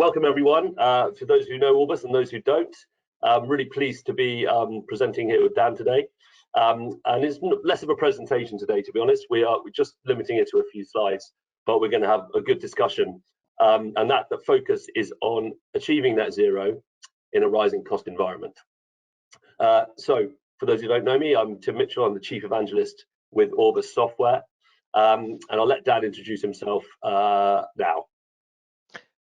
welcome everyone. For those who know Orbus and those who don't, I'm really pleased to be presenting here with Dan today. And it's less of a presentation today, to be honest. We're just limiting it to a few slides, but we're going to have a good discussion. And the focus is on achieving net zero in a rising cost environment. So for those who don't know me, I'm Tim Mitchell. I'm the Chief Evangelist with Orbus Software. And I'll let Dan introduce himself now.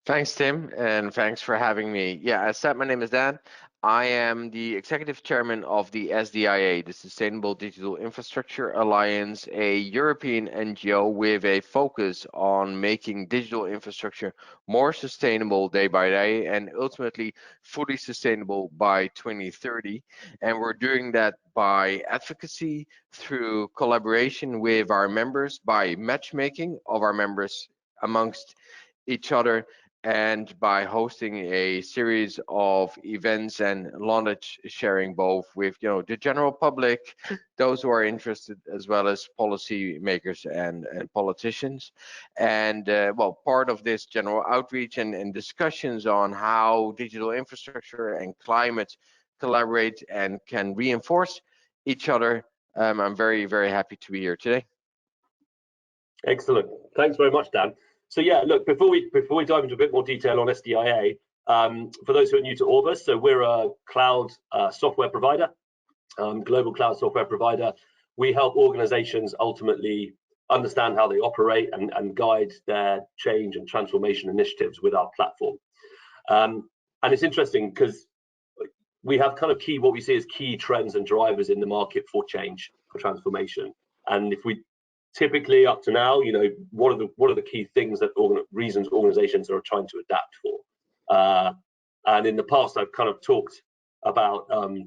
Thanks, Tim, and thanks for having me. Yeah, as said, my name is Dan. I am the Executive Chairman of the SDIA, the Sustainable Digital Infrastructure Alliance, a European NGO with a focus on making digital infrastructure more sustainable day by day and ultimately fully sustainable by 2030. And we're doing that by advocacy, through collaboration with our members, by matchmaking of our members amongst each other, and by hosting a series of events and knowledge sharing, both with the general public, those who are interested, as well as policy makers and politicians. And well, part of this general outreach and discussions on how digital infrastructure and climate collaborate and can reinforce each other, I'm very, very happy to be here today. Excellent. Thanks very much, Dan. So yeah, look, before we dive into a bit more detail on SDIA, for those who are new to Orbus, so we're a cloud software provider, global cloud software provider. We help organizations ultimately understand how they operate and guide their change and transformation initiatives with our platform. And it's interesting because we have kind of what we see as key trends and drivers in the market for change, for transformation. And if we typically up to now, what are the key things that reasons organizations are trying to adapt for? And in the past, I've kind of talked about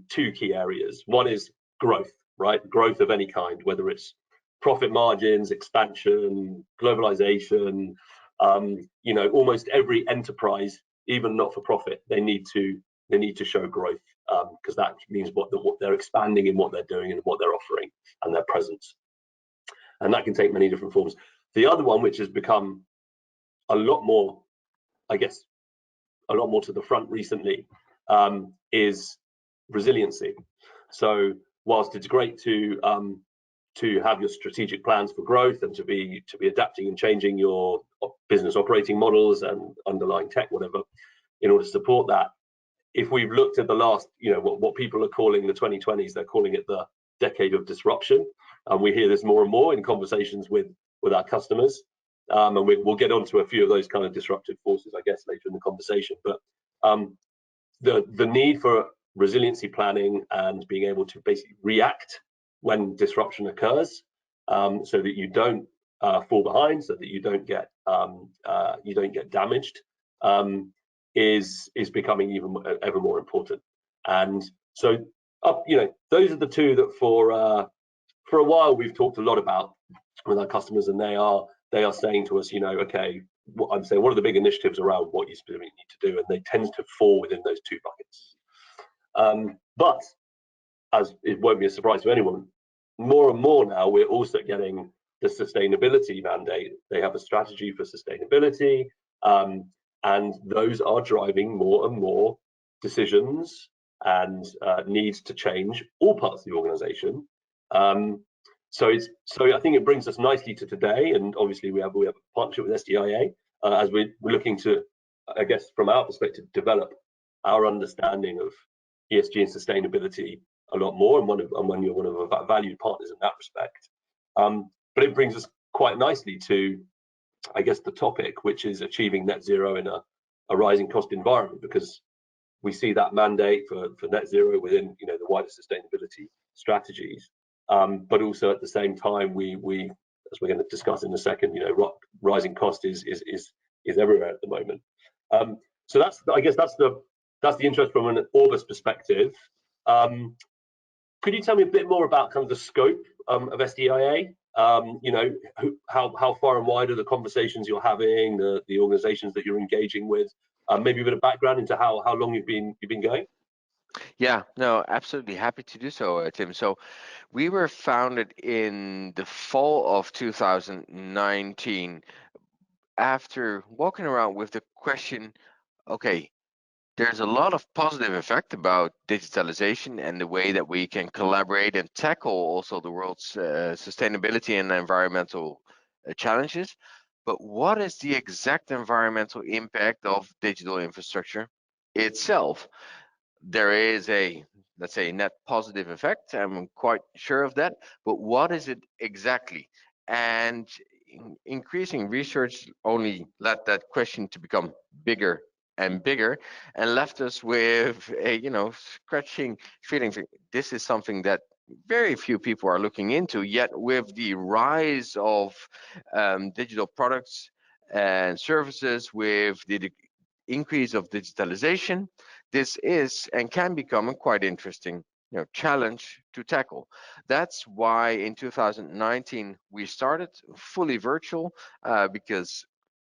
two key areas. One is growth, right? Growth of any kind, whether it's profit margins, expansion, globalization. Almost every enterprise, even not for profit, they need to show growth because that means what they're expanding in what they're doing and what they're offering and their presence. And that can take many different forms. The other one, which has become a lot more, I guess, a lot more to the front recently, is resiliency. So whilst it's great to have your strategic plans for growth and to be adapting and changing your business operating models and underlying tech, whatever, in order to support that, if we've looked at the last, what people are calling the 2020s, they're calling it the decade of disruption. And we hear this more and more in conversations with our customers. And we'll get onto a few of those kind of disruptive forces, I guess, later in the conversation. But the need for resiliency planning and being able to basically react when disruption occurs, so that you don't fall behind, so that you don't get damaged, is becoming ever more important. And so those are the two that for a while we've talked a lot about with our customers, and they are saying to us, okay, what are the big initiatives around what you specifically need to do, and they tend to fall within those two buckets. But as it won't be a surprise to anyone, more and more now we're also getting the sustainability mandate. They have a strategy for sustainability, and those are driving more and more decisions and needs to change all parts of the organization. So I think it brings us nicely to today, and obviously we have a partnership with SDIA as we're looking to, I guess, from our perspective, develop our understanding of ESG and sustainability a lot more, and when you're one of our valued partners in that respect. But it brings us quite nicely to, I guess, the topic, which is achieving net zero in a rising cost environment, because we see that mandate for net zero within the wider sustainability strategies. But also at the same time, we as we're going to discuss in a second, rising cost is everywhere at the moment. So that's the interest from an Orbus perspective. Could you tell me a bit more about kind of the scope of SDIA? How far and wide are the conversations you're having, the organizations that you're engaging with? Maybe a bit of background into how long you've been going. Yeah, no, absolutely happy to do so, Tim. So we were founded in the fall of 2019 after walking around with the question, okay, there's a lot of positive effect about digitalization and the way that we can collaborate and tackle also the world's sustainability and environmental challenges. But what is the exact environmental impact of digital infrastructure itself? There is a, let's say, net positive effect. I'm quite sure of that. But what is it exactly? And increasing research only led that question to become bigger and bigger, and left us with a, scratching feeling. This is something that very few people are looking into. Yet with the rise of digital products and services, with the increase of digitalization, this is and can become a quite interesting challenge to tackle. That's why in 2019 we started fully virtual, because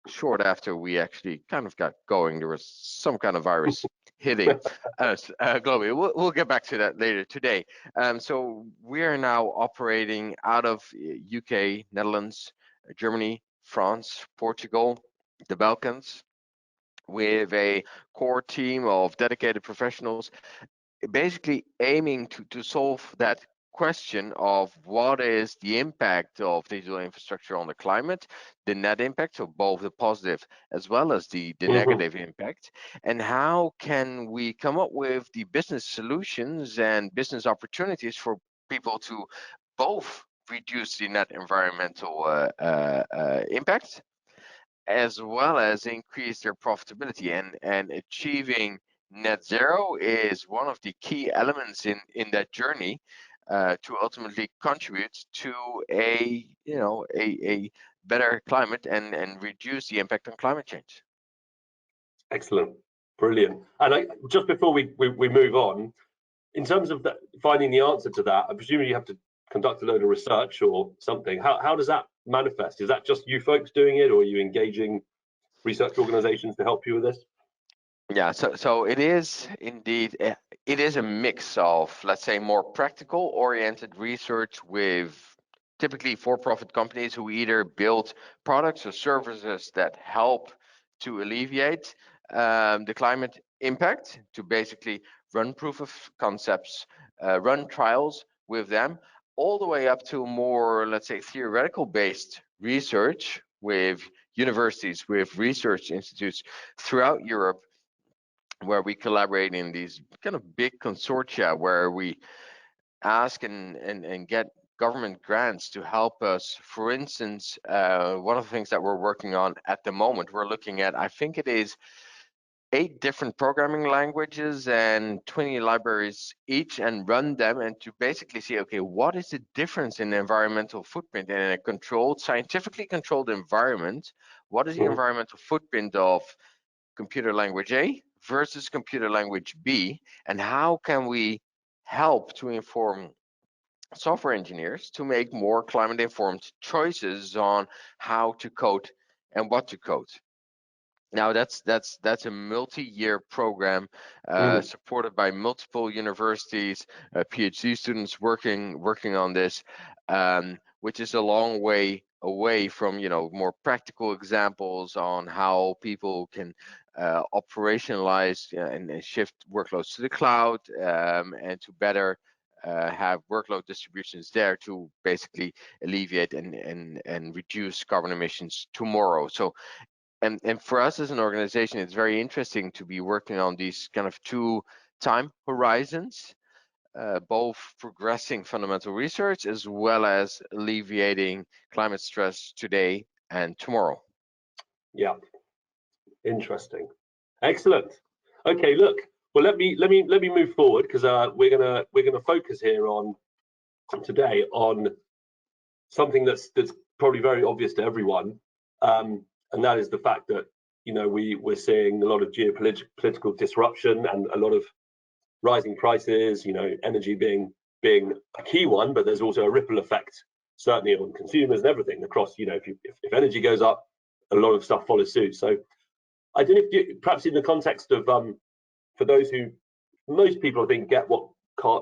short after we actually kind of got going, there was some kind of virus hitting us globally. We'll get back to that later today. So we are now operating out of UK, Netherlands, Germany, France, Portugal, the Balkans, with a core team of dedicated professionals, basically aiming to solve that question of what is the impact of digital infrastructure on the climate, the net impact, so both the positive as well as the negative impact, and how can we come up with the business solutions and business opportunities for people to both reduce the net environmental impact as well as increase their profitability. And achieving net zero is one of the key elements in that journey, to ultimately contribute to a better climate and reduce the impact on climate change. Excellent, brilliant. And just before we move on, in terms of finding the answer to that, I presume you have to conduct a load of research or something. How does that manifest? Is that just you folks doing it, or are you engaging research organizations to help you with this? Yeah, so it is indeed, it is a mix of, let's say, more practical oriented research with typically for-profit companies who either build products or services that help to alleviate the climate impact, to basically run proof of concepts, run trials with them, all the way up to more, let's say, theoretical based research with universities, with research institutes throughout Europe, where we collaborate in these kind of big consortia, where we ask and get government grants to help us. For instance, one of the things that we're working on at the moment, we're looking at, I think it is 8 different programming languages and 20 libraries each, and run them, and to basically see, okay, what is the difference in the environmental footprint in a controlled, scientifically controlled environment? What is the environmental footprint of computer language A versus computer language B, and how can we help to inform software engineers to make more climate informed choices on how to code and what to code. Now that's a multi-year program, supported by multiple universities, PhD students working on this, which is a long way away from more practical examples on how people can operationalize and shift workloads to the cloud, and to better have workload distributions there to basically alleviate and reduce carbon emissions tomorrow. So and for us as an organization, it's very interesting to be working on these kind of 2 time horizons, both progressing fundamental research as well as alleviating climate stress today and tomorrow. Yeah, interesting, excellent. Okay, look, well, let me move forward, because we're gonna focus here on today on something that's probably very obvious to everyone, and that is the fact that we're seeing a lot of geopolitical disruption and a lot of rising prices. Energy being a key one, but there's also a ripple effect, certainly on consumers and everything across. If energy goes up, a lot of stuff follows suit. So I don't know if perhaps in the context of for those who, most people I think get what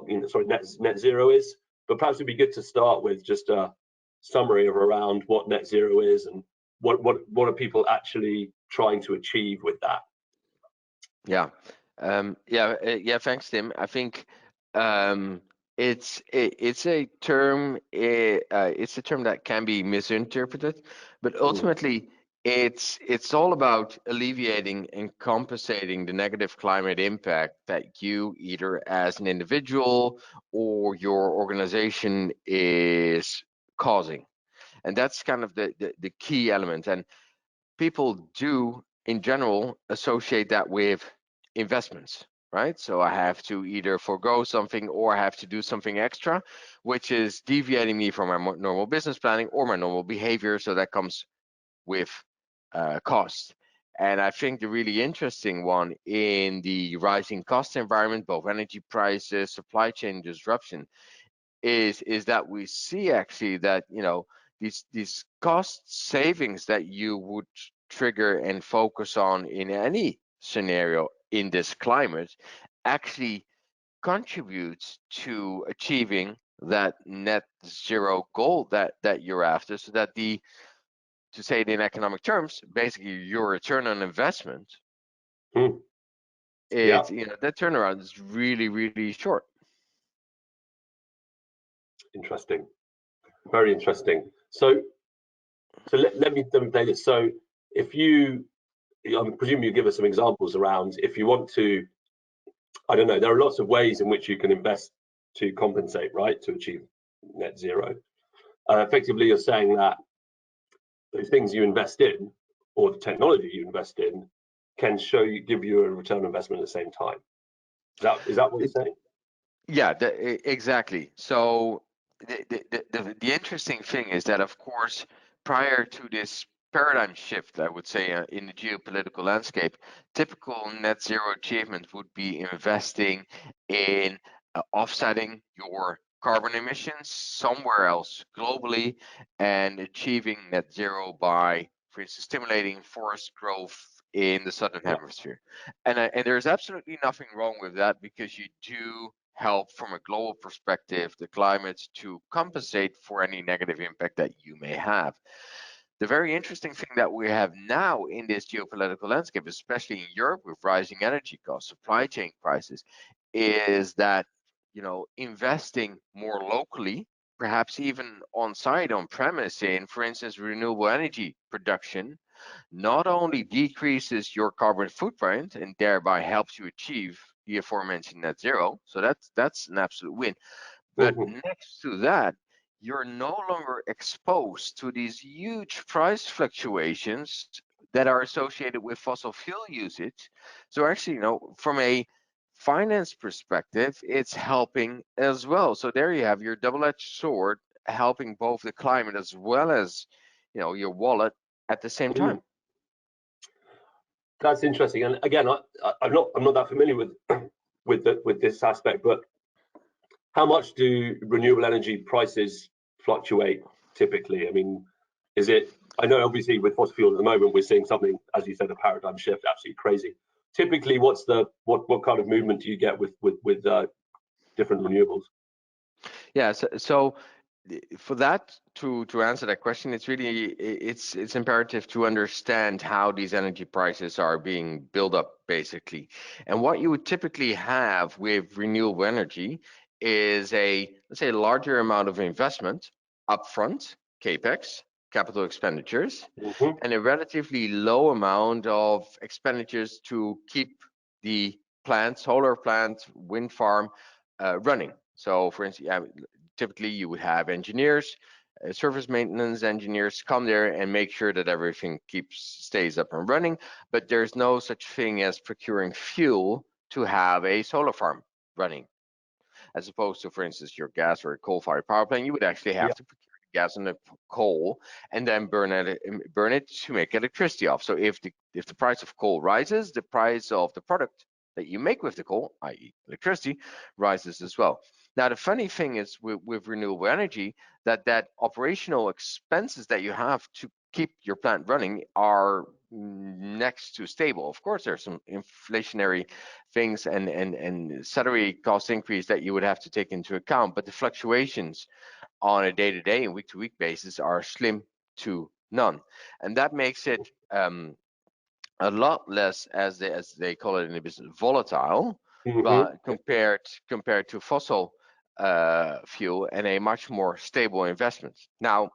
net zero is, but perhaps it'd be good to start with just a summary of around what net zero is and what are people actually trying to achieve with that. Yeah, yeah. Thanks, Tim. I think it's a term it's a term that can be misinterpreted, but ultimately it's all about alleviating and compensating the negative climate impact that you either as an individual or your organization is causing, and that's kind of the key element. And people do in general associate that with investments, right? So I have to either forego something or I have to do something extra, which is deviating me from my normal business planning or my normal behavior. So that comes with cost. And I think the really interesting one in the rising cost environment, both energy prices, supply chain disruption, is that we see actually that these cost savings that you would trigger and focus on in any scenario in this climate actually contributes to achieving that net zero goal that you're after, so that to say it in economic terms, basically your return on investment, Yeah, that turnaround is really, really short. interesting, very interesting. So let me play this. So if I'm presuming you give us some examples around if you want to, I don't know, there are lots of ways in which you can invest to compensate, right, to achieve net zero. Effectively, you're saying that the things you invest in or the technology you invest in can give you a return on investment at the same time. Is that what you're saying? Yeah, exactly. So the interesting thing is that, of course, prior to this paradigm shift, I would say, in the geopolitical landscape, typical net zero achievement would be investing in offsetting your carbon emissions somewhere else globally and achieving net zero by, for instance, stimulating forest growth in the southern hemisphere. And there's absolutely nothing wrong with that, because you do help from a global perspective the climate to compensate for any negative impact that you may have. The very interesting thing that we have now in this geopolitical landscape, especially in Europe with rising energy costs, supply chain prices, is that investing more locally, perhaps even on site, on premise, in, for instance, renewable energy production, not only decreases your carbon footprint and thereby helps you achieve the aforementioned net zero, so that's an absolute win. But next to that, you're no longer exposed to these huge price fluctuations that are associated with fossil fuel usage. So actually, from a finance perspective, it's helping as well. So there you have your double-edged sword, helping both the climate as well as your wallet at the same time. That's interesting. And again, I'm not that familiar with this aspect, but how much do renewable energy prices fluctuate typically? I mean, I know obviously with fossil fuels at the moment, we're seeing something, as you said, a paradigm shift, absolutely crazy. Typically, what kind of movement do you get with different renewables? Yeah, so for that, to answer that question, it's imperative to understand how these energy prices are being built up, basically. And what you would typically have with renewable energy is let's say a larger amount of investment upfront, capex, capital expenditures, and a relatively low amount of expenditures to keep the plant, solar plant, wind farm running. So for instance, typically you would have engineers, service maintenance engineers come there and make sure that everything stays up and running, but there's no such thing as procuring fuel to have a solar farm running. As opposed to, for instance, your gas or a coal-fired power plant, you would actually have to procure the gas and the coal and then burn it to make electricity off. So if the price of coal rises, the price of the product that you make with the coal, i.e. electricity, rises as well. Now, the funny thing is with renewable energy that operational expenses that you have to keep your plant running are next to stable. Of course, there's some inflationary things and salary cost increase that you would have to take into account, but the fluctuations on a day-to-day and week-to-week basis are slim to none. And that makes it a lot less, as they call it in the business, volatile, Mm-hmm. but compared to fossil fuel, and a much more stable investment. Now,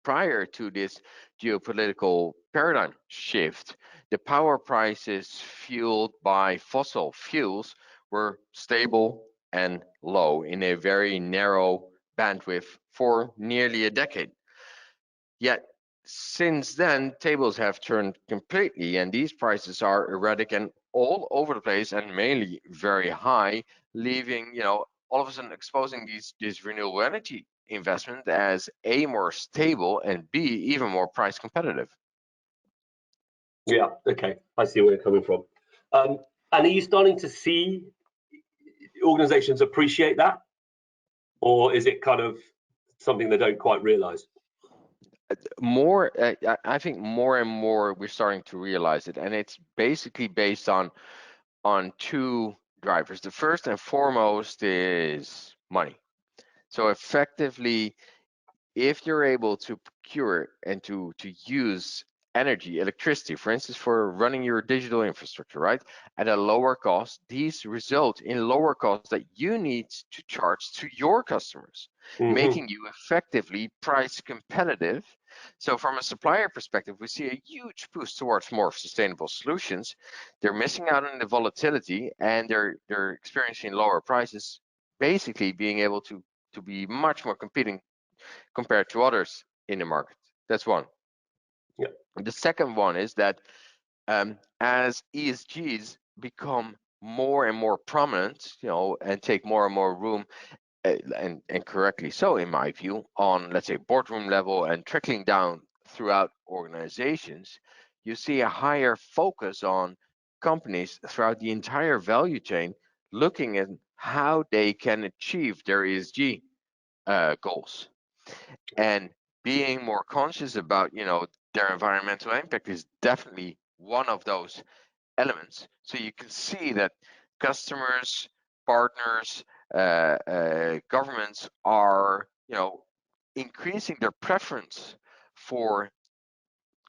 prior to this geopolitical paradigm shift, the power prices fueled by fossil fuels were stable and low in a very narrow bandwidth for nearly a decade. Yet, since then, tables have turned completely, and these prices are erratic and all over the place, and mainly very high, leaving, all of a sudden exposing these renewable energy investment as A, more stable, and B, even more price competitive. Yeah, okay, I see where you're coming from. And are you starting to see organizations appreciate that? Or is it kind of something they don't quite realize? More, I think more and more we're starting to realize it, and it's basically based on two drivers. The first and foremost is money. So effectively, if you're able to procure and to use energy, electricity, for instance, for running your digital infrastructure, right, at a lower cost, these result in lower costs that you need to charge to your customers, making you effectively price competitive. So from a supplier perspective, we see a huge push towards more sustainable solutions. They're missing out on the volatility, and they're experiencing lower prices, basically being able to be much more competing compared to others in the market. That's one. Yeah. The second one is that as ESGs become more and more prominent, and take more and more room, and correctly so, in my view, on, let's say, boardroom level and trickling down throughout organizations, you see a higher focus on companies throughout the entire value chain looking at how they can achieve their ESG goals. And being more conscious about, their environmental impact is definitely one of those elements. So you can see that customers, partners, governments are, increasing their preference for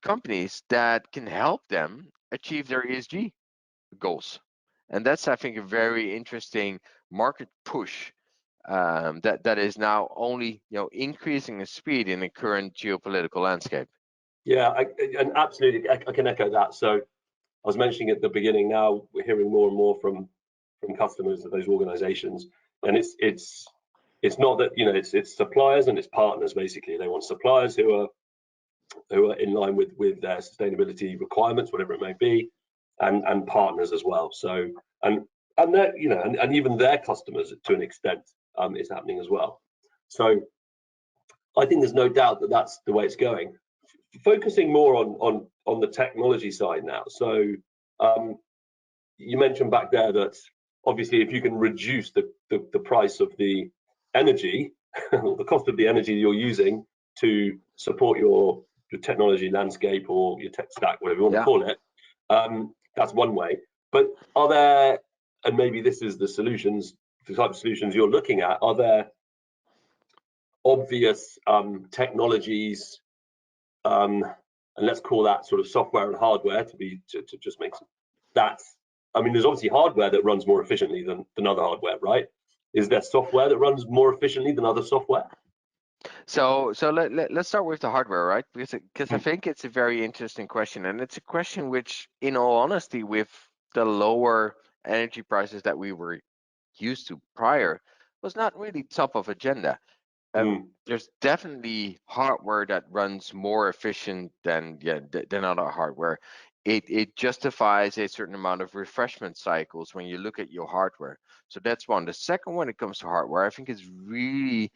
companies that can help them achieve their ESG goals. And that's, I think, a very interesting market push that is now only, increasing the speed in the current geopolitical landscape. Yeah, and absolutely, I can echo that. So I was mentioning at the beginning. Now we're hearing more and more from customers of those organisations, and it's not that, it's suppliers and it's partners. Basically, they want suppliers who are in line with their sustainability requirements, whatever it may be, and partners as well. So and that, and even their customers to an extent is happening as well. So I think there's no doubt that that's the way it's going. Focusing more on the technology side now. So you mentioned back there that obviously if you can reduce the price of the energy, the cost of the energy you're using to support your technology landscape or your tech stack, whatever you want to call it, that's one way. But are there, and maybe this is the type of solutions you're looking at, are there obvious technologies, and let's call that sort of software and hardware to just make that. I mean, there's obviously hardware that runs more efficiently than other hardware, right? Is there software that runs more efficiently than other software? So let's start with the hardware, right? Because I think it's a very interesting question, and it's a question which, in all honesty, with the lower energy prices that we were used to prior, was not really top of agenda. There's definitely hardware that runs more efficient than other hardware. It justifies a certain amount of refreshment cycles when you look at your hardware. So that's one. The second, when it comes to hardware, I think it's really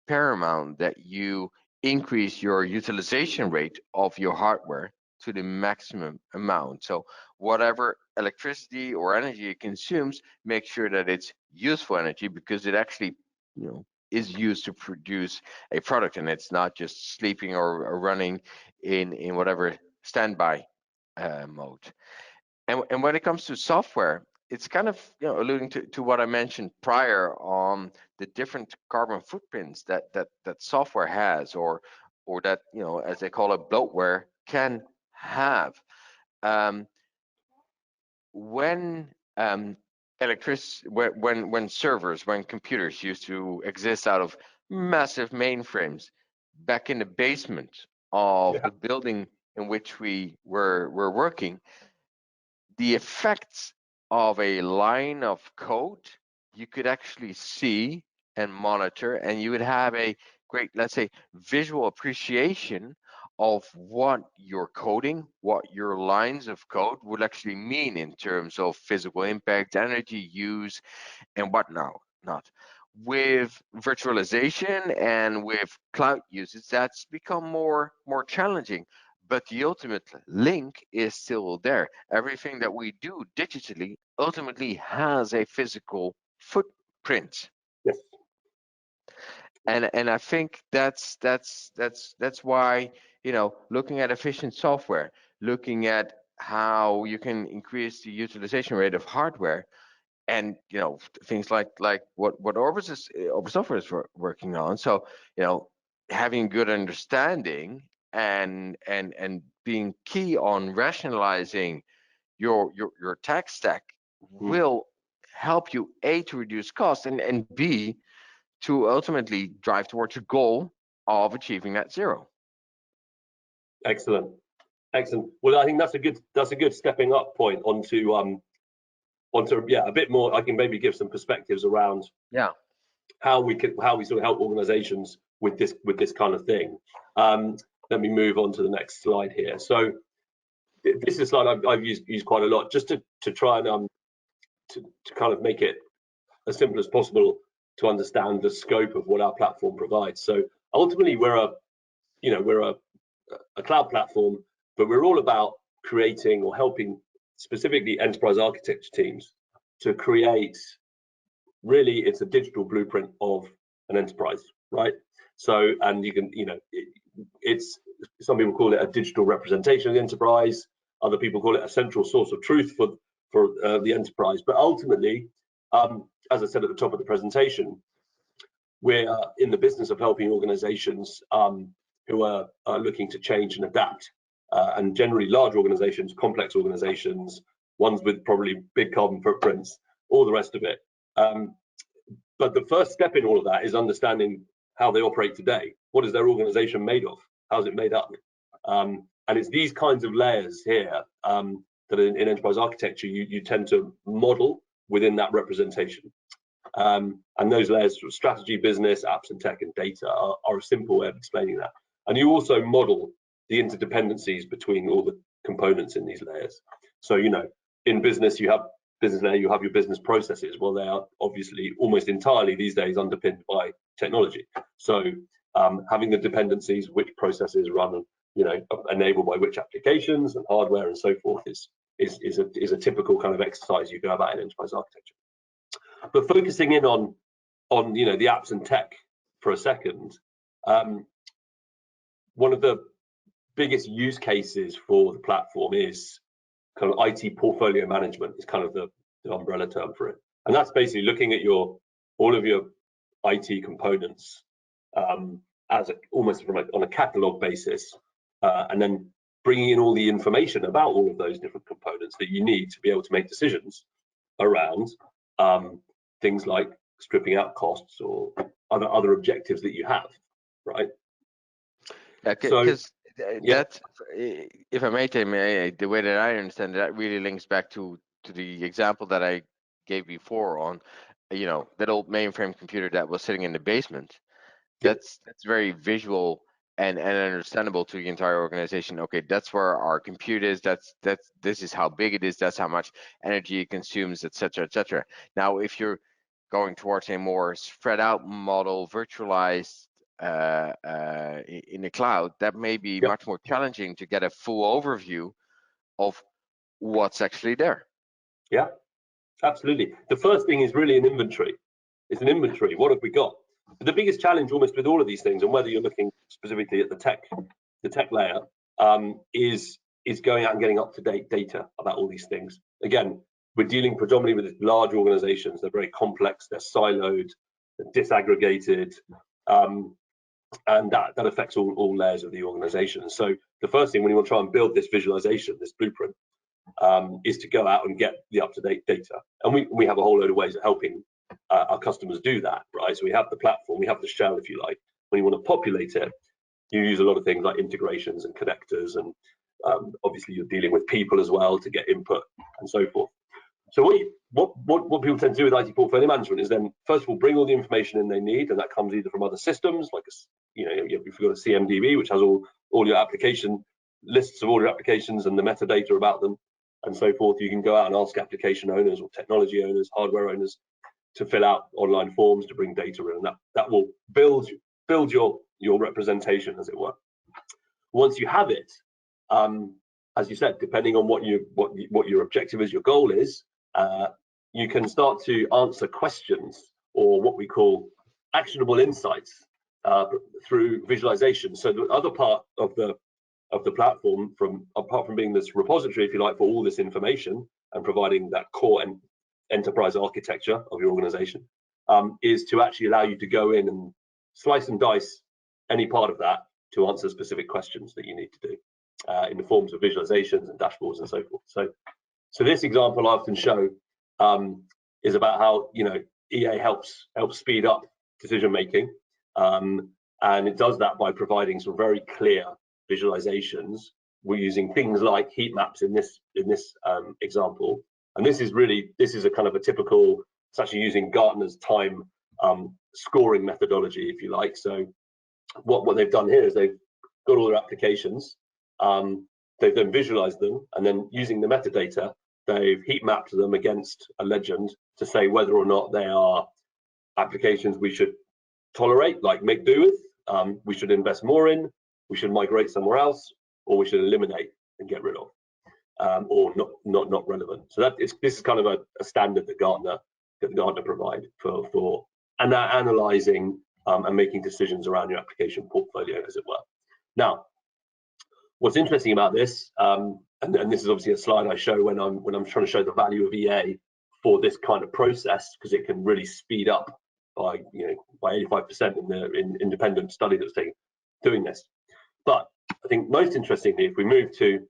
paramount that you increase your utilization rate of your hardware to the maximum amount. So whatever electricity or energy it consumes, make sure that it's useful energy, because it actually, is used to produce a product, and it's not just sleeping or running in whatever standby mode. And when it comes to software, it's kind of, alluding to what I mentioned prior on the different carbon footprints that software has, or that, as they call it, bloatware can have. when when servers, when computers used to exist out of massive mainframes back in the basement of the building in which we were working, the effects of a line of code you could actually see and monitor, and you would have a great, let's say, visual appreciation of what your coding, what your lines of code would actually mean in terms of physical impact, energy use, and whatnot. With virtualization and with cloud usage, that's become more challenging. But the ultimate link is still there. Everything that we do digitally ultimately has a physical footprint. Yes. And I think that's why, looking at efficient software, looking at how you can increase the utilization rate of hardware, and things like what Orbus software is working on. So having good understanding and being key on rationalizing your tech stack will help you, A, to reduce costs, and B, to ultimately drive towards a goal of achieving net zero. Excellent. Well, I think that's a good stepping up point onto a bit more. I can maybe give some perspectives around how we sort of help organizations with this kind of thing. Let me move on to the next slide here. So this is a slide I've used quite a lot, just to try and to kind of make it as simple as possible to understand the scope of what our platform provides. So ultimately, we're a cloud platform, but we're all about creating or helping specifically enterprise architecture teams to create, really, it's a digital blueprint of an enterprise, right? So, and you can, it's, some people call it a digital representation of the enterprise, other people call it a central source of truth for the enterprise. But ultimately, as I said at the top of the presentation, we're in the business of helping organizations who are looking to change and adapt, and generally large organizations, complex organizations, ones with probably big carbon footprints, all the rest of it. But the first step in all of that is understanding how they operate today. What is their organization made of? How's it made up? And it's these kinds of layers here that in enterprise architecture you tend to model within that representation. And those layers of strategy, business, apps and tech and data are a simple way of explaining that. And you also model the interdependencies between all the components in these layers. So, in business, you have business layer, you have your business processes. Well, they are obviously almost entirely these days underpinned by technology. So having the dependencies, which processes run, enabled by which applications and hardware and so forth is a typical kind of exercise you go about in enterprise architecture. But focusing in on the apps and tech for a second, one of the biggest use cases for the platform is kind of IT portfolio management. Is kind of the umbrella term for it, and that's basically looking at all of your IT components as almost on a catalog basis, and then bringing in all the information about all of those different components that you need to be able to make decisions around things like stripping out costs or other objectives that you have, right? Because that, if I may, Tim, the way that I understand it, that really links back to the example that I gave before on, that old mainframe computer that was sitting in the basement. That's very visual and understandable to the entire organization. Okay, that's where our compute is. This is how big it is. That's how much energy it consumes, etc., etc. Now, if you're going towards a more spread out model, virtualized in the cloud, that may be much more challenging to get a full overview of what's actually there. Yeah, absolutely. The first thing is really an inventory. It's an inventory. What have we got? But the biggest challenge almost with all of these things, and whether you're looking specifically at the tech layer, is going out and getting up-to-date data about all these things. Again, we're dealing predominantly with large organizations. They're very complex, they're siloed, they're disaggregated, and that affects all layers of the organization. So the first thing when you want to try and build this visualization, this blueprint, is to go out and get the up-to-date data. And we have a whole load of ways of helping our customers do that, right? So we have the platform, we have the shell, if you like. When you want to populate it, you use a lot of things like integrations and connectors, and obviously you're dealing with people as well to get input and so forth. So what people tend to do with IT portfolio management is then, first of all, bring all the information in they need, and that comes either from other systems, like if you've got a CMDB, which has all your application lists of all your applications and the metadata about them and so forth. You can go out and ask application owners or technology owners, hardware owners, to fill out online forms to bring data in, and that will build your representation, as it were. Once you have it, as you said, depending on what your objective is, your goal is, you can start to answer questions, or what we call actionable insights, through visualization. So the other part of the platform, apart from being this repository, if you like, for all this information and providing that core and enterprise architecture of your organization, is to actually allow you to go in and slice and dice any part of that to answer specific questions that you need to do, in the forms of visualizations and dashboards and so forth. So this example I often show is about how EA helps speed up decision making, and it does that by providing some very clear visualizations. We're using things like heat maps in this example, and this is a kind of a typical. It's actually using Gartner's time scoring methodology, if you like. So what they've done here is they've got all their applications, they've then visualized them, and then using the metadata, they've heat mapped them against a legend to say whether or not they are applications we should tolerate, like make do with, we should invest more in, we should migrate somewhere else, or we should eliminate and get rid of, or not relevant. So this is kind of a standard that Gartner provide for analyzing and making decisions around your application portfolio, as it were. Now, what's interesting about this, and this is obviously a slide I show when I'm trying to show the value of EA for this kind of process, because it can really speed up by 85% in the independent study that's doing this. But I think most interestingly, if we move to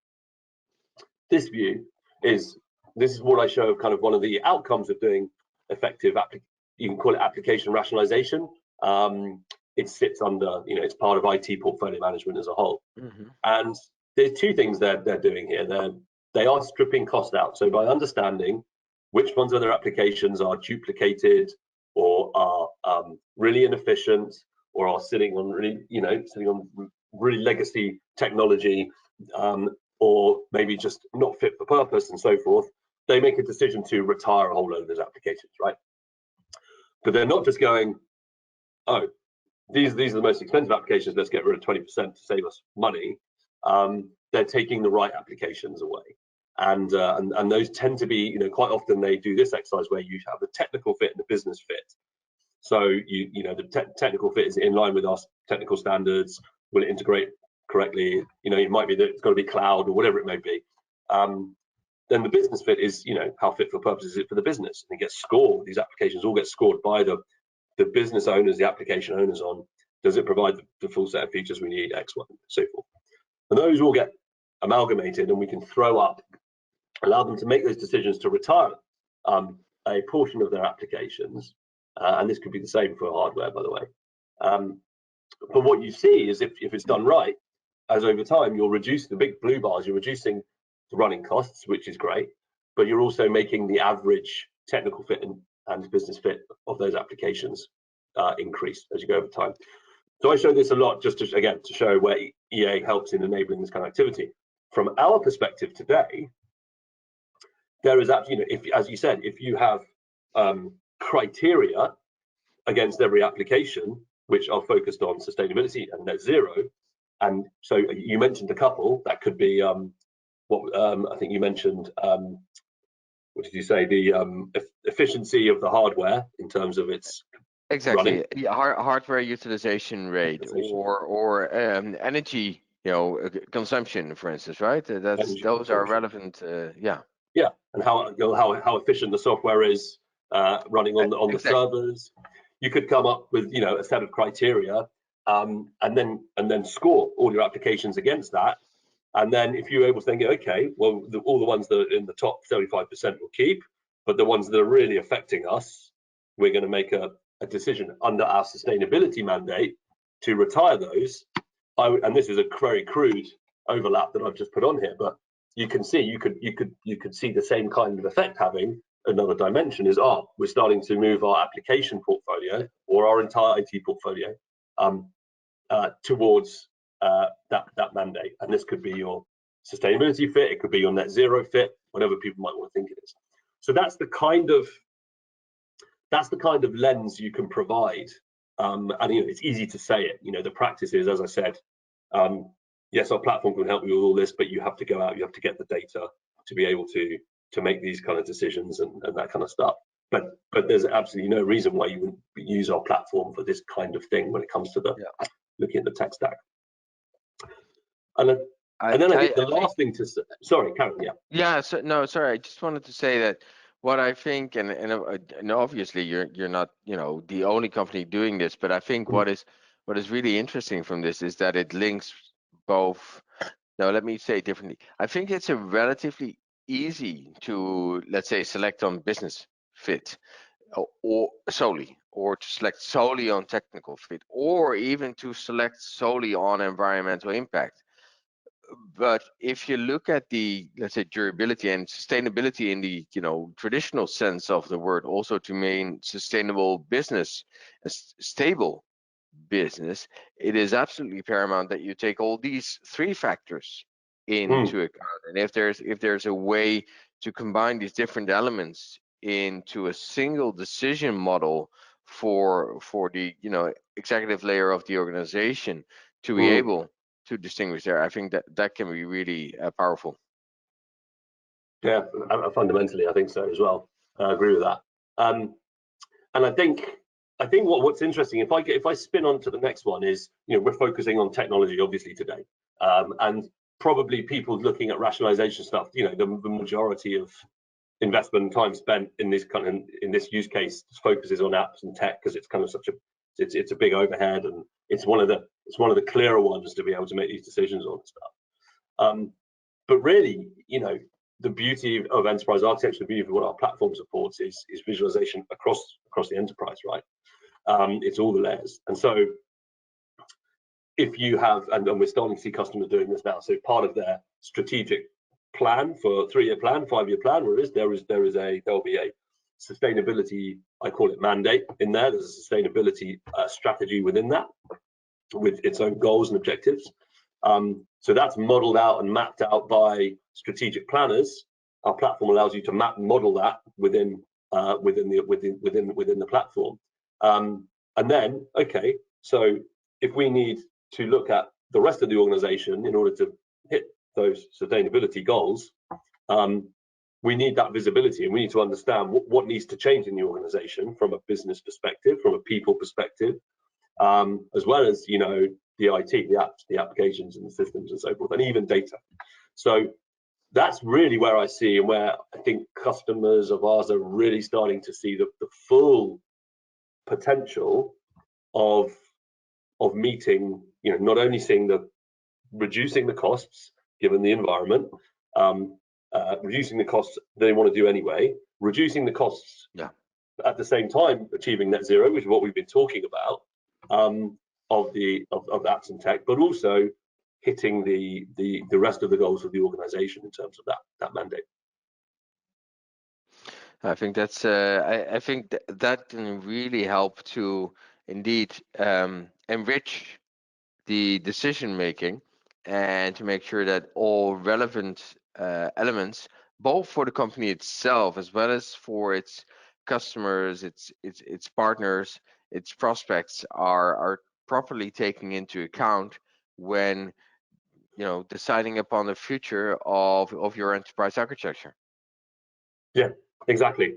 this view, this is what I show, kind of one of the outcomes of doing effective, you can call it application rationalization. It sits under, it's part of IT portfolio management as a whole. Mm-hmm. And there's two things they're doing here. They are stripping cost out. So by understanding which ones of their applications are duplicated, or are really inefficient, or are sitting on really legacy technology, or maybe just not fit for purpose and so forth, they make a decision to retire a whole load of those applications, right? But they're not just going, oh, these are the most expensive applications, let's get rid of 20% to save us money. They're taking the right applications away. And those tend to be, quite often they do this exercise where you have the technical fit and the business fit. So the technical fit is in line with our technical standards. Will it integrate correctly? It might be that it's got to be cloud or whatever it may be. Then the business fit is, how fit for purpose is it for the business? And it gets scored. These applications all get scored by the business owners, the application owners on, does it provide the full set of features we need, X, Y, and so forth. And those all get amalgamated, and we can allow them to make those decisions to retire a portion of their applications. And this could be the same for hardware, by the way. But what you see is if it's done right, as over time, you'll reduce the big blue bars, you're reducing the running costs, which is great, but you're also making the average technical fit and business fit of those applications increase as you go over time. So I show this a lot just to show where EA helps in enabling this kind of activity. From our perspective today, there is actually, as you said, if you have criteria against every application which are focused on sustainability and net zero, and so you mentioned a couple, that could be I think you mentioned, what did you say, the efficiency of the hardware in terms of its running. Yeah, hardware utilization rate, or energy consumption, for instance, right? Those are relevant. Yeah, and how efficient the software is running on the servers. You could come up with a set of criteria, and then score all your applications against that, And then if you're able to then go, okay, well, all the ones that are in the top 35% will keep, but the ones that are really affecting us, we're going to make a decision under our sustainability mandate to retire those. And this is a very crude overlap that I've just put on here, but you can see you could see the same kind of effect having another dimension is, we're starting to move our application portfolio or our entire IT portfolio towards that mandate. And this could be your sustainability fit, it could be your net zero fit, whatever people might want to think it is. So that's the kind of lens you can provide. And it's easy to say it. The practice is, as I said, yes, our platform can help you with all this, but you have to go out, you have to get the data to be able to make these kind of decisions and that kind of stuff. But there's absolutely no reason why you wouldn't use our platform for this kind of thing when it comes to looking at the tech stack. And then I think the last thing to say, sorry, Karen, Yeah, so no, sorry, I just wanted to say that what I think, and obviously you're not the only company doing this, but I think what is really interesting from this is that it links both. Now let me say it differently. I think it's a relatively easy to, let's say, select on business fit or solely, or to select solely on technical fit, or even to select solely on environmental impact. But if you look at the, let's say, durability and sustainability in the traditional sense of the word, also to mean sustainable business, a stable business, it is absolutely paramount that you take all these three factors into account. And if there's a way to combine these different elements into a single decision model for the executive layer of the organization to be able to distinguish there, I think that can be really powerful. Yeah, fundamentally, I think so as well. I agree with that. And I think what's interesting, if I spin on to the next one, is we're focusing on technology obviously today, and probably people looking at rationalization stuff. The majority of investment and time spent in this use case focuses on apps and tech because it's kind of it's a big overhead, and it's one of the clearer ones to be able to make these decisions on stuff. But really, the beauty of enterprise architecture, the beauty of what our platform supports is visualization across the enterprise, right? It's all the layers. And so if you have, and we're starting to see customers doing this now, so part of their strategic plan for 3-year plan, 5-year plan, there'll be a sustainability, I call it mandate in there. There's a sustainability strategy within that with its own goals and objectives. So that's modeled out and mapped out by strategic planners. Our platform allows you to model that within the platform. And then, okay, so if we need to look at the rest of the organization in order to hit those sustainability goals, we need that visibility, and we need to understand what needs to change in the organization from a business perspective, from a people perspective, as well as the IT, the apps, the applications and the systems and so forth, and even data. So that's really where I see, and where I think customers of ours are really starting to see the full potential of meeting, not only seeing reducing the costs given the environment, reducing the costs they want to do anyway, reducing the costs at the same time achieving net zero, which is what we've been talking about, of apps and tech, but also hitting the rest of the goals of the organization in terms of that mandate. I think that's I think that can really help to indeed enrich the decision making, and to make sure that all relevant elements, both for the company itself as well as for its customers, its partners, its prospects, are properly taken into account when deciding upon the future of your enterprise architecture. Yeah, exactly.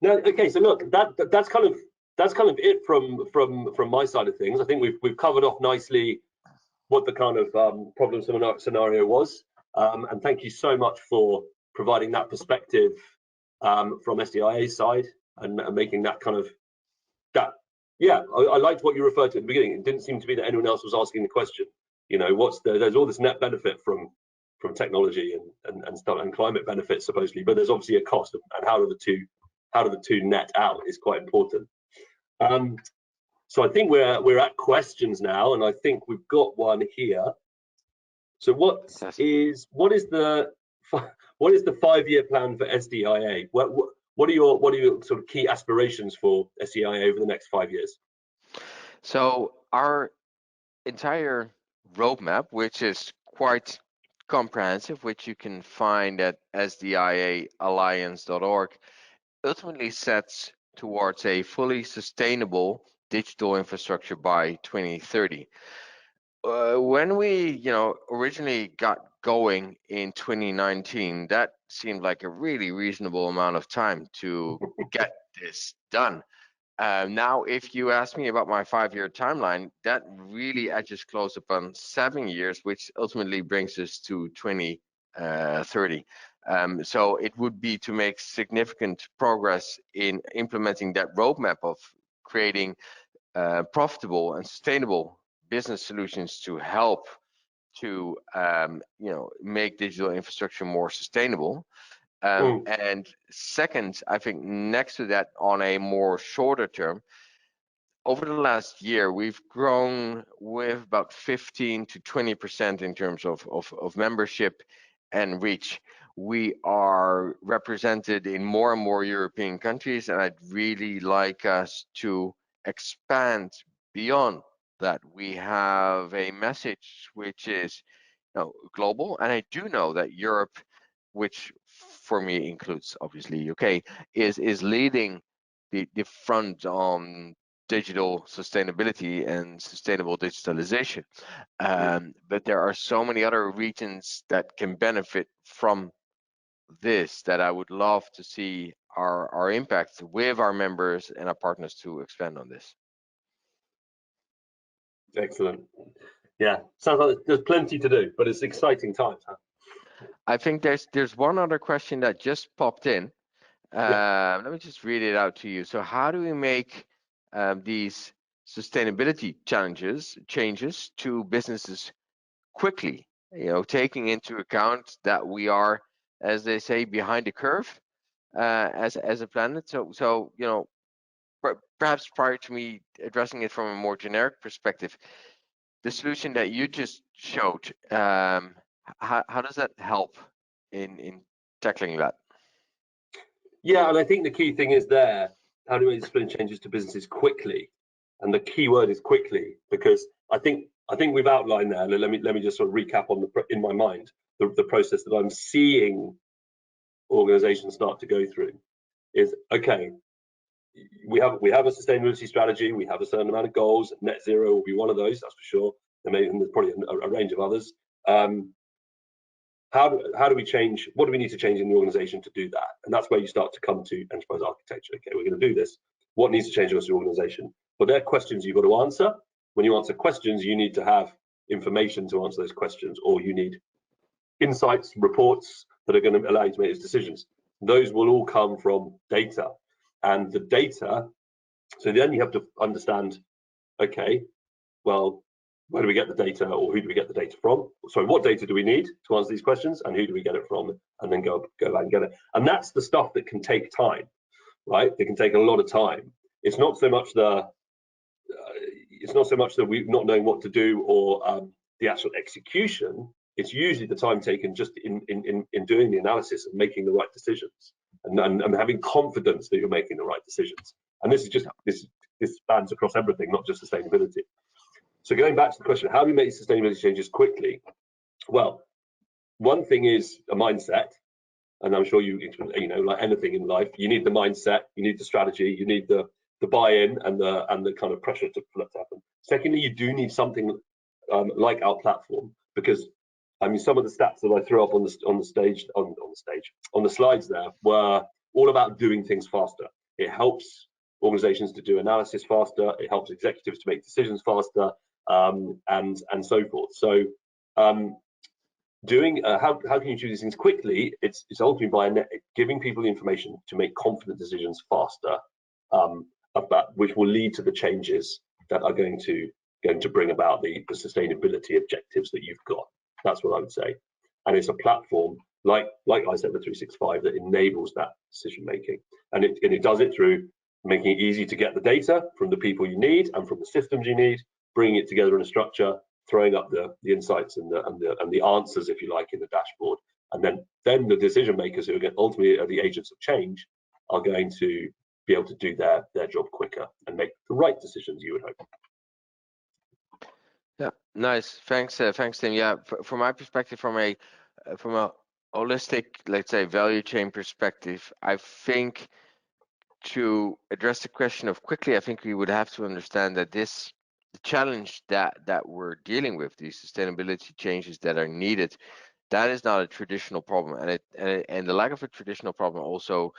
No, okay, so look, that's kind of it from my side of things. I think we've covered off nicely what the kind of problem scenario was, and thank you so much for providing that perspective from SDIA's side, and making that kind of I liked what you referred to at the beginning. It didn't seem to be that anyone else was asking the question. You know, there's all this net benefit from technology and stuff, and climate benefits supposedly, but there's obviously a cost, and how do the two net out is quite important. So I think we're at questions now, and I think we've got one here. So what is the 5-year plan for SDIA? What are your sort of key aspirations for SDIA over the next 5 years? So our entire roadmap, which is quite comprehensive, which you can find at sdiaalliance.org, ultimately sets towards a fully sustainable digital infrastructure by 2030. When we, originally got going in 2019, that seemed like a really reasonable amount of time to get this done. Now, if you ask me about my 5-year timeline, that really edges close upon 7 years, which ultimately brings us to 2030. So it would be to make significant progress in implementing that roadmap of creating profitable and sustainable business solutions to help to make digital infrastructure more sustainable. And second, I think next to that, on a more shorter term, over the last year, we've grown with about 15 to 20% in terms of membership and reach. We are represented in more and more European countries, and I'd really like us to expand beyond that. We have a message which is global, and I do know that Europe, which for me includes obviously UK, is leading the front on digital sustainability and sustainable digitalization. But there are so many other regions that can benefit from this that I would love to see our impact with our members and our partners to expand on this. Excellent. Yeah, sounds like there's plenty to do, but it's exciting times, huh? I think there's one other question that just popped in. Let me just read it out to you. So how do we make these sustainability changes to businesses quickly, taking into account that we are, as they say, behind the curve as a planet? So perhaps prior to me addressing it from a more generic perspective, the solution that you just showed, how does that help in tackling that? Yeah, and I think the key thing is there, how do we explain changes to businesses quickly? And the key word is quickly, because I think we've outlined there. Let me just sort of recap on in my mind the process that I'm seeing organizations start to go through. Is okay, we have a sustainability strategy, we have a certain amount of goals. Net zero will be one of those, that's for sure. There's probably a range of others. How do we change? What do we need to change in the organization to do that? And that's where you start to come to enterprise architecture. Okay, we're going to do this. What needs to change across the organization? But they're questions you've got to answer. When you answer questions, you need to have information to answer those questions, or you need insights, reports that are going to allow you to make those decisions. Those will all come from data. And the data, so then you have to understand, okay, well, where do we get the data, or who do we get the data from? So what data do we need to answer these questions, and who do we get it from? And then go back and get it. And that's the stuff that can take time, right? It can take a lot of time. It's not so much that we're not knowing what to do, or the actual execution. It's usually the time taken just in doing the analysis and making the right decisions, and having confidence that you're making the right decisions. And this spans across everything, not just sustainability. So going back to the question, how do we make sustainability changes quickly? Well, one thing is a mindset, and I'm sure you know, like anything in life, you need the mindset, you need the strategy, you need the buy-in and the kind of pressure for that to happen. Secondly, you do need something like our platform, because I mean, some of the stats that I threw up on the slides there were all about doing things faster. It helps organizations to do analysis faster. It helps executives to make decisions faster, and so forth. So, how can you do these things quickly? It's ultimately by giving people the information to make confident decisions faster, which will lead to the changes that are going to going to bring about the sustainability objectives that you've got. That's what I would say. And it's a platform like I said, the 365 that enables that decision making, and it does it through making it easy to get the data from the people you need and from the systems you need, bringing it together in a structure, throwing up the insights and the answers, if you like, in the dashboard, and then the decision makers who ultimately are the agents of change are going to be able to do their job quicker and make the right decisions, you would hope. Yeah, nice. Thanks, Tim. Yeah, from my perspective, from a holistic, let's say, value chain perspective, I think to address the question of quickly, I think we would have to understand that the challenge that we're dealing with, these sustainability changes that are needed, that is not a traditional problem, and the lack of a traditional problem also,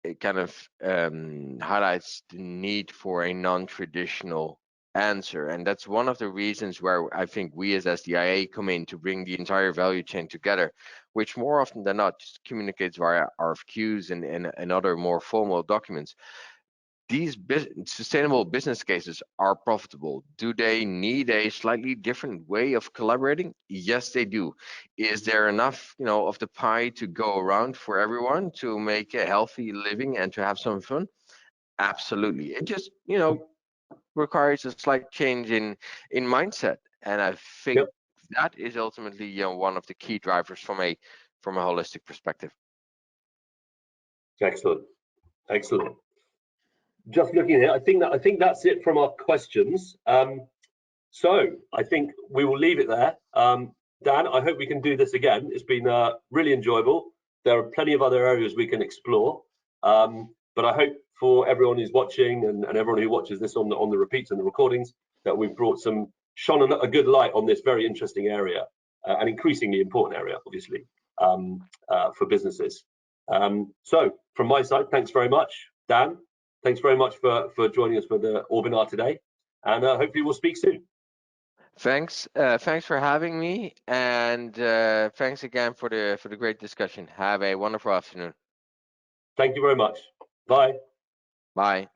it kind of highlights the need for a non-traditional answer, and that's one of the reasons where I think we as SDIA come in to bring the entire value chain together, which more often than not just communicates via RFQs and other more formal documents. These sustainable business cases are profitable. Do they need a slightly different way of collaborating? Yes, they do. Is there enough, of the pie to go around for everyone to make a healthy living and to have some fun? Absolutely. It just, requires a slight change in mindset, and I think that is ultimately, one of the key drivers from a holistic perspective. Excellent. Just looking at it, I think that's it from our questions. So I think we will leave it there. Dan, I hope we can do this again. It's been really enjoyable. There are plenty of other areas we can explore, but I hope for everyone who's watching and everyone who watches this on the repeats and the recordings that we've shone a good light on this very interesting area, an increasingly important area, obviously, for businesses. So from my side, thanks very much, Dan. Thanks very much for joining us for the Orbinar today, and hopefully we'll speak soon. Thanks for having me, and thanks again for the great discussion. Have a wonderful afternoon. Thank you very much. Bye. Bye.